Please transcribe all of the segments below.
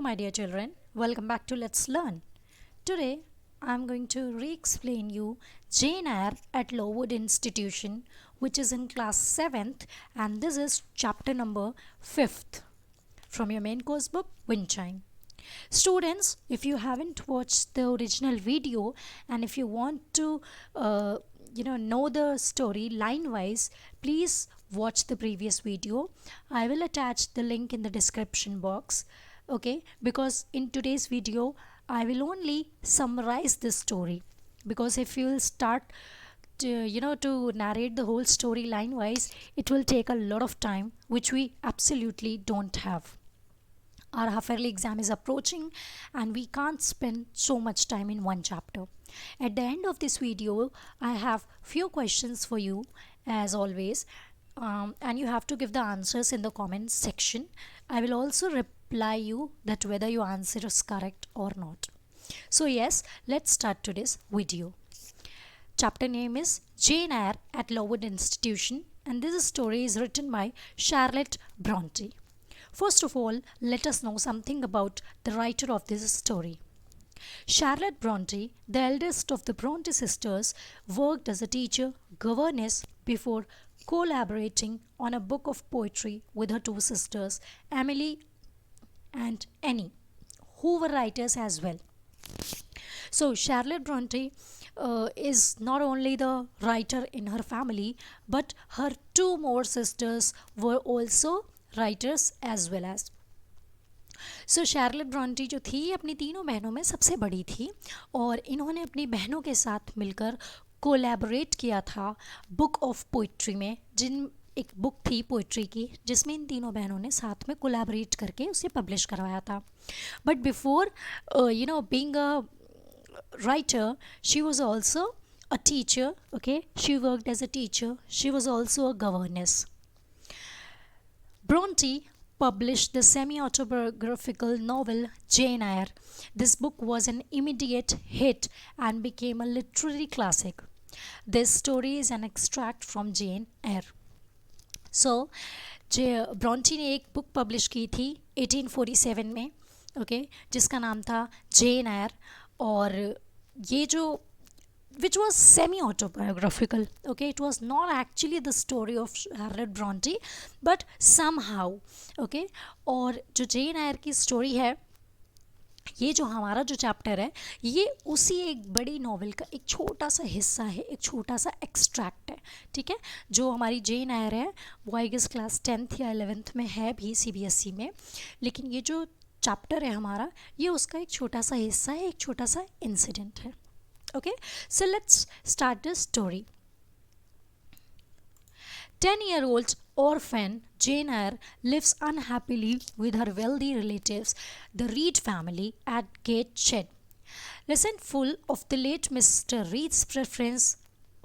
my dear children. Welcome back to Let's Learn. Today, I'm going to re-explain you Jane Eyre at Lowood Institution, which is in class 7th, and this is chapter number 5th from your main course book, Windchime. Students, if you haven't watched the original video and if you want to know the story line wise, please watch the previous video. I will attach the link in the description box, okay, because in today's video I will only summarize this story, because if you will start to narrate the whole story line wise, it will take a lot of time, which we absolutely don't have. Our half-yearly exam is approaching and we can't spend so much time in one chapter. At the end of this video, I have few questions for you as always, and you have to give the answers in the comments section. I will also reply you that whether your answer is correct or not. So yes, let's start today's video. Chapter name is Jane Eyre at Lowood Institution, and this story is written by Charlotte Bronte. First of all, let us know something about the writer of this story. Charlotte Bronte, the eldest of the Bronte sisters, worked as a teacher, governess before collaborating on a book of poetry with her two sisters, Emily and Annie, who were writers as well. So Charlotte Bronte is not only the writer in her family, but her two more sisters were also writers as well as. So Charlotte Bronte जो थी अपनी तीनों बहनों में सबसे बड़ी थी, और इन्होंने अपनी बहनों के साथ मिलकर कोलैबोरेट किया था बुक ऑफ पोइट्री में, एक बुक थी पोइट्री की जिसमें इन तीनों बहनों ने साथ में कोलैबोरेट करके उसे पब्लिश करवाया था. But before being a writer, she was also a teacher. Okay, she worked as a teacher. She was also a governess. Bronte published the semi-autobiographical novel Jane Eyre. This book was an immediate hit and became a literary classic. This story is an extract from Jane Eyre. So, Bronte ने एक book publish की थी 1847 में, okay, जिसका नाम था Jane Eyre, और ये जो which was semi-autobiographical. Okay, it was not actually the story of Charlotte Bronte, but somehow, okay. और जो जेन आयर की स्टोरी है, ये जो हमारा जो चैप्टर है, ये उसी एक बड़ी नॉवेल का एक छोटा सा हिस्सा है, एक छोटा सा एक्सट्रैक्ट है. ठीक है, जो हमारी जेन आयर है वो आई गेस क्लास 10th या 11th में है भी CBSE में, लेकिन ये जो चैप्टर है हमारा, ये उसका एक छोटा सा हिस्सा है, एक छोटा सा इंसिडेंट है. Okay, so let's start the story. 10-year-old orphan Jane Eyre lives unhappily with her wealthy relatives, the Reed family, at Gateshead. Resentful of the late Mr. Reed's preference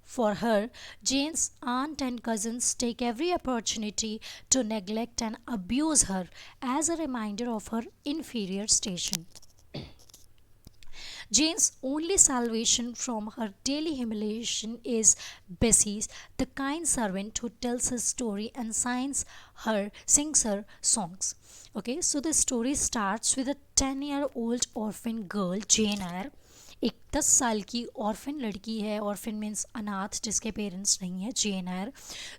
for her, Jane's aunt and cousins take every opportunity to neglect and abuse her as a reminder of her inferior station. Jane's only salvation from her daily humiliation is Bessie, the kind servant who tells her story and sings her songs. Okay, so the story starts with a 10-year-old orphan girl, Jane Eyre. एक 10 साल की orphan लड़की है. Orphan means अनाथ, जिसके parents नहीं है. जेन आयर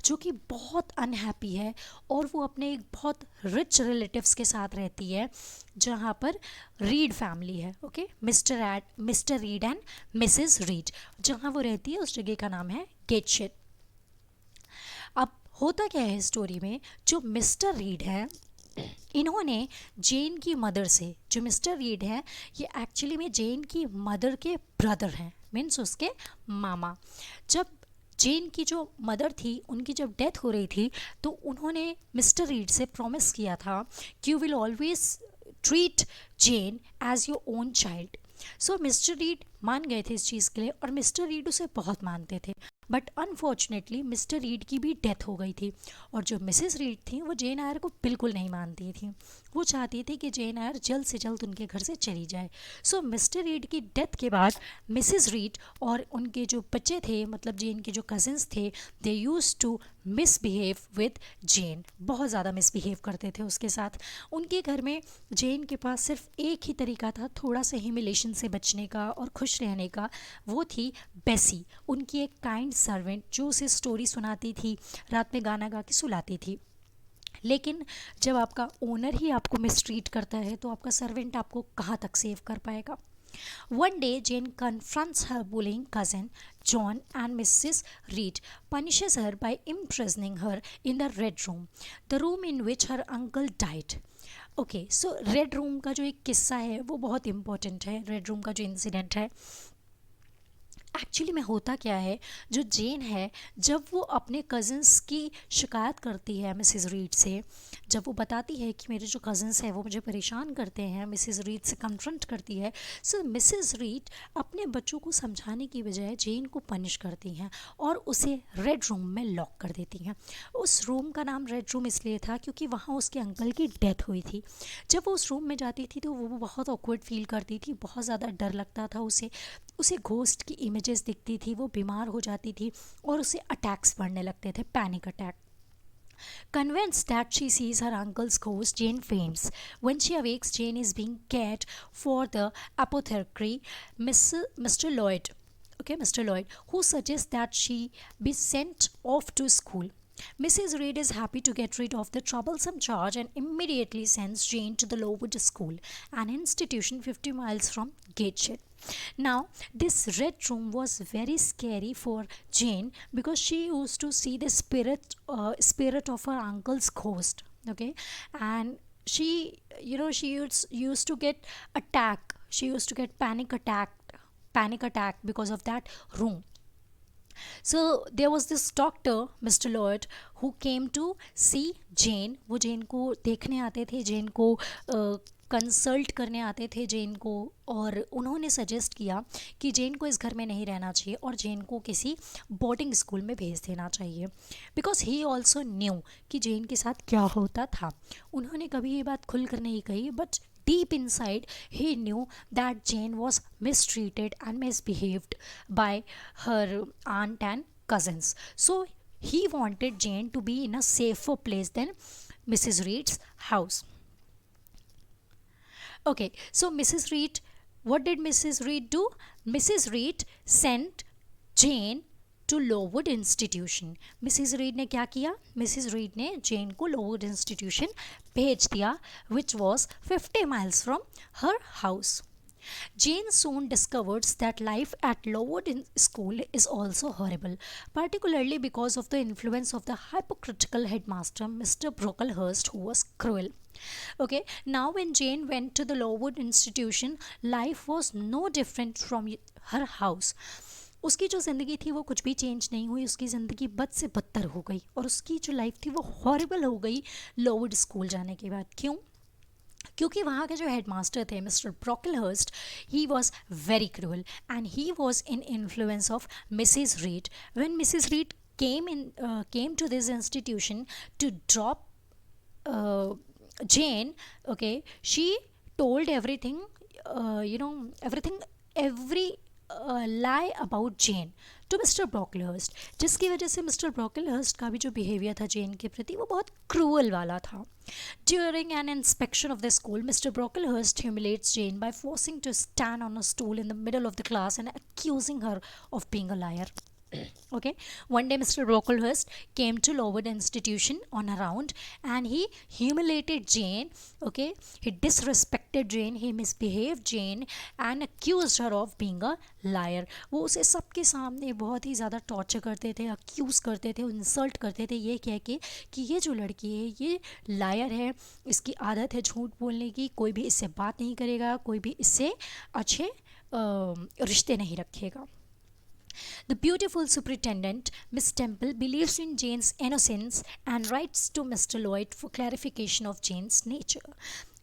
जो कि बहुत अनहैप्पी है, और वो अपने एक बहुत रिच रिलेटिव्स के साथ रहती है जहाँ पर रीड फैमिली है. Okay, mister read and Mrs read, जहाँ वो रहती है उस जगह का नाम है गेटशेड. अब होता क्या है स्टोरी में, जो मिस्टर रीड है, इन्होंने जेन की मदर से, जो मिस्टर रीड है ये एक्चुअली में जेन की मदर के ब्रदर हैं, मीन्स उसके मामा. जब जेन की जो मदर थी, उनकी जब डेथ हो रही थी, तो उन्होंने मिस्टर रीड से प्रॉमिस किया था कि you will always treat Jane as your own child. So mister Reed मान गए थे इस चीज़ के लिए और मिस्टर रीड उसे बहुत मानते थे। बट अनफॉर्चुनेटली मिस्टर रीड की भी डेथ हो गई थी और जो मिसेस रीड थी वो जेन आयर को बिल्कुल नहीं मानती थी। वो चाहती थी कि जेन आयर जल्द से जल्द उनके घर से चली जाए। सो मिस्टर रीड की डेथ के बाद मिसेस रीड और उनके जो बच्चे थे, मतलब जेन के जो कज़न्स थे, दे यूज टू मिसबिहेव विद जेन। बहुत ज़्यादा मिसबिहेव करते थे उसके साथ। उनके घर में जेन के पास सिर्फ एक ही तरीका था थोड़ा सा ह्यूमिलेशन से बचने का और खुश रहने का, वो थी बेसी, उनकी एक काइंड सर्वेंट जो उसे स्टोरी सुनाती थी, रात में गाना गा के सुलाती थी। लेकिन जब आपका ओनर ही आपको मिसट्रीट करता है तो आपका सर्वेंट आपको कहाँ तक सेव कर पाएगा। One day, Jane confronts her bullying cousin John, and Mrs. Reed punishes her by imprisoning her in the Red Room, the room in which her uncle died. Okay, so red room का जो एक किस्सा है वो बहुत important है। Red room का जो इंसिडेंट है, एक्चुअली में होता क्या है, जो जेन है जब वो अपने कज़न्स की शिकायत करती है मिसेस रीड से, जब वो बताती है कि मेरे जो कज़न्स हैं वो मुझे परेशान करते हैं, मिसेस रीड से कन्फ्रंट करती है। सो मिसेस रीड अपने बच्चों को समझाने की बजाय जेन को पनिश करती हैं और उसे रेड रूम में लॉक कर देती हैं। उस रूम का नाम रेड रूम इसलिए था क्योंकि वहाँ उसके अंकल की डेथ हुई थी। जब वो उस रूम में जाती थी तो वो बहुत ऑकवर्ड फील करती थी, बहुत ज़्यादा डर लगता था उसे। उसे घोस्ट की इमेजेस दिखती थी, वो बीमार हो जाती थी और उसे अटैक्स पड़ने लगते थे, panic attack. Convinced that she sees her uncle's ghost, Jane faints. When she awakes, Jane is being cared for the apothecary, Mr. Lloyd. Okay, Mr. Lloyd, who suggests that she be sent off to school. Mrs. Reed is happy to get rid of the troublesome charge and immediately sends Jane to the Lowood School, an institution 50 miles from Gateshead. Now, this red room was very scary for Jane because she used to see the spirit of her uncle's ghost. Okay, and she, used to get attack. She used to get panic attack because of that room. So there was this doctor, Mr. Lloyd, who came to see Jane. वो जेन को देखने आते थे, जेन को consult करने आते थे जेन को, और उन्होंने सजेस्ट किया कि जेन को इस घर में नहीं रहना चाहिए और जेन को किसी बोर्डिंग स्कूल में भेज देना चाहिए, बिकॉज ही ऑल्सो न्यू कि जेन के साथ क्या होता था। उन्होंने कभी ये बात खुल कर नहीं कही, but deep inside he knew that Jane was mistreated and misbehaved by her aunt and cousins. So he wanted Jane to be in a safer place than Mrs. Reed's house. Okay, so Mrs. Reed, what did Mrs. Reed do? Mrs. Reed sent Jane to Lowood institution. Mrs Reed ने क्या किया? Mrs Reed ने जेन को Lowood institution भेज दिया, which was 50 miles from her house. Jane soon discovers that life at Lowood school is also horrible, particularly because of the influence of the hypocritical headmaster, Mr. Brocklehurst, who was cruel. Okay, now when Jane went to the Lowood institution, life was no different from her house. उसकी जो ज़िंदगी थी वो कुछ भी change नहीं हुई, उसकी ज़िंदगी बद से बदतर हो गई और उसकी जो लाइफ थी वो हॉरिबल हो गई लोवुड स्कूल जाने के बाद। क्यों? क्योंकि वहाँ के जो हेडमास्टर थे Mr Brocklehurst, he was very cruel and he was in influence of Mrs Reed. When Mrs Reed came to this institution to drop Jane, okay, she told everything, every lie about Jane to Mr. Brocklehurst, जिसकी वजह से mister ब्रॉकलहर्स्ट का भी जो behaviour था जेन के प्रति वो बहुत क्रूअल वाला था। During an inspection of the school, Mr. Brocklehurst humiliates Jane by forcing to stand on a stool in the middle of the class and accusing her of being a liar. Okay, one day Mr. Brocklehurst came to Lowood institution on a round and he humiliated Jane. Okay, he disrespected Jane, he misbehaved Jane and accused her of being a liar. वो उसे सबके सामने बहुत ही ज़्यादा torture करते थे, accuse करते थे, इंसल्ट करते थे, ये कह के कि ये जो लड़की है ये लायर है, इसकी आदत है झूठ बोलने की, कोई भी इससे बात नहीं करेगा, कोई भी इससे अच्छे रिश्ते नहीं रखेगा। The beautiful superintendent, Miss Temple, believes in Jane's innocence and writes to Mr. Lloyd for clarification of Jane's nature.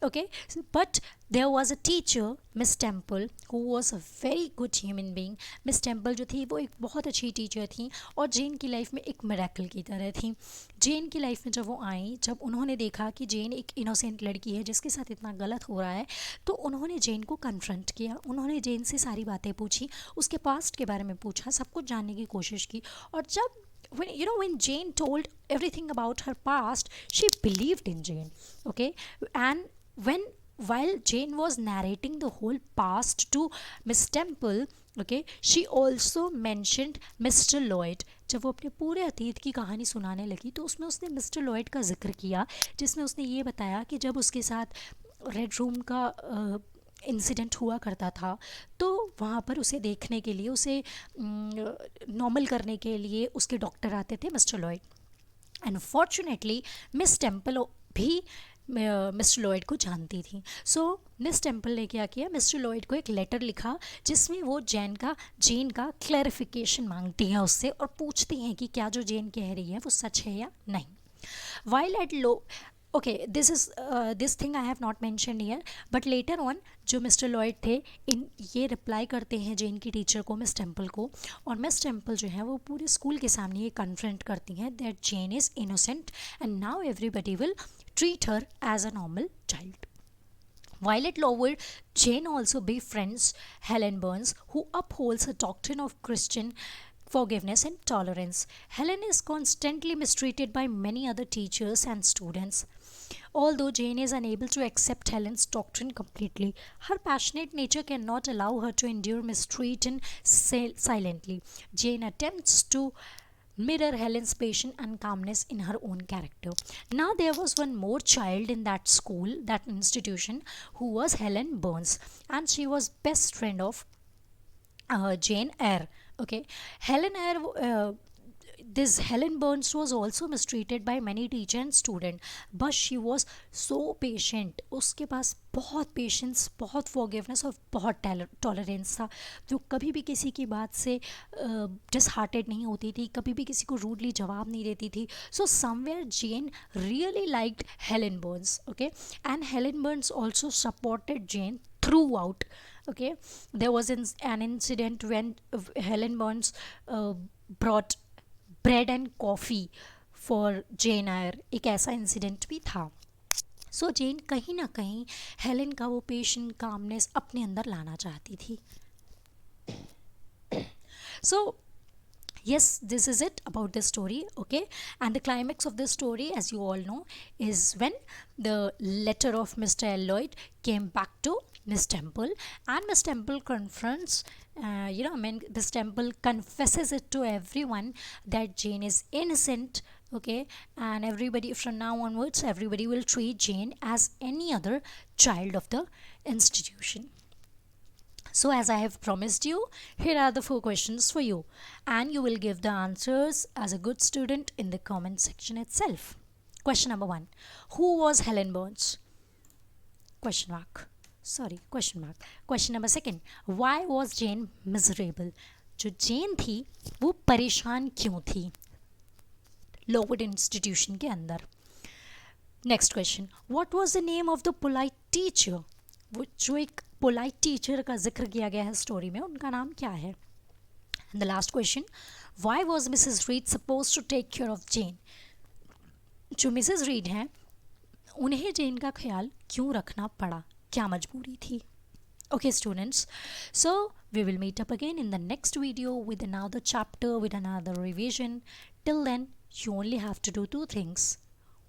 Okay, but there was a teacher, Miss Temple, who was a very good human being. Miss Temple जो थी वो एक बहुत अच्छी teacher थी और जेन की life में एक मिरेकल की तरह थी. जेन की लाइफ में जब वो आई, जब उन्होंने देखा कि जेन एक इनोसेंट लड़की है जिसके साथ इतना गलत हो रहा है, तो उन्होंने जेन को कन्फ्रंट किया. उन्होंने जेन से सारी बातें पूछी, उसके पास्ट के बारे में पूछा, सब कुछ जानने की कोशिश की. और जब when Jane told everything about her past, she believed in Jane. Okay, and when while Jane was narrating the whole past to Miss Temple, okay, she also mentioned Mr. Lloyd. जब वो अपने पूरे अतीत की कहानी सुनाने लगी तो उसमें उसने मिस्टर लॉयड का जिक्र किया, जिसमें उसने ये बताया कि जब उसके साथ रेड रूम का इंसिडेंट हुआ करता था तो वहाँ पर उसे देखने के लिए, उसे नॉर्मल करने के लिए उसके डॉक्टर आते थे, mister Lloyd. And fortunately miss temple भी मिस्टर लॉयड को जानती थी. सो मिस टेम्पल ने क्या किया, मिस्टर लॉयड को एक लेटर लिखा जिसमें वो जेन का क्लैरिफिकेशन मांगती हैं उससे और पूछती हैं कि क्या जो जेन कह रही है वो सच है या नहीं. While at low, okay, this thing I have not mentioned here, but later on जो मिस्टर लॉयड थे इन ये रिप्लाई करते हैं जेन की टीचर को, मिस टेम्पल को, और मिस टेम्पल जो है वो पूरे स्कूल के सामने ये कन्फ्रंट करती हैं that Jane is innocent and now everybody will treat her as a normal child. While at Lowood, Jane also befriends Helen Burns, who upholds a doctrine of Christian forgiveness and tolerance. Helen is constantly mistreated by many other teachers and students. Although Jane is unable to accept Helen's doctrine completely, her passionate nature cannot allow her to endure mistreatment silently. Jane attempts to mirror Helen's patience and calmness in her own character. Now, there was one more child in that school, that institution, who was Helen Burns, and she was best friend of Jane Eyre. Okay, this Helen Burns was also mistreated by many teacher and student, but she was so patient. उसके पास बहुत patience, बहुत forgiveness और बहुत tolerance था. जो कभी भी किसी की बात से डिसहार्टेड नहीं होती थी, कभी भी किसी को रूडली जवाब नहीं देती थी. So somewhere Jane really liked Helen Burns. Okay, and Helen Burns also supported Jane throughout. Okay, there was an incident when Helen Burns brought bread and coffee for Jane Eyre. एक ऐसा incident भी था. सो जेन कहीं ना कहीं Helen का वो patient calmness अपने अंदर लाना चाहती थी. सो yes, this is it about this story. Okay, and the climax of this story, as you all know, is when the letter of Mr. Lloyd came back to Miss Temple, and Miss Temple confronts Miss Temple confesses it to everyone that Jane is innocent. Okay, and everybody from now onwards, everybody will treat Jane as any other child of the institution. So, as I have promised you, here are the 4 questions for you, and you will give the answers as a good student in the comment section itself. Question number 1: who was Helen Burns? Question mark. Sorry, question mark. Question number 2: why was Jane miserable? जो Jane थी वो परेशान क्यों थी Lowood institution के अंदर? Next question: what was the name of the polite teacher? वो जो एक पोलाइट टीचर का जिक्र किया गया है स्टोरी में, उनका नाम क्या है? And the last question: why was Mrs Reed suppose to take care of Jane? जो मिसेस रीड हैं उन्हें जेन का ख्याल क्यों रखना पड़ा, क्या मजबूरी थी? Okay students, so we will meet up again in the next video with another chapter, with another revision. Till then, you only have to do 2 things.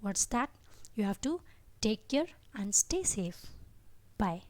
What's that? You have to take care and stay safe. Bye.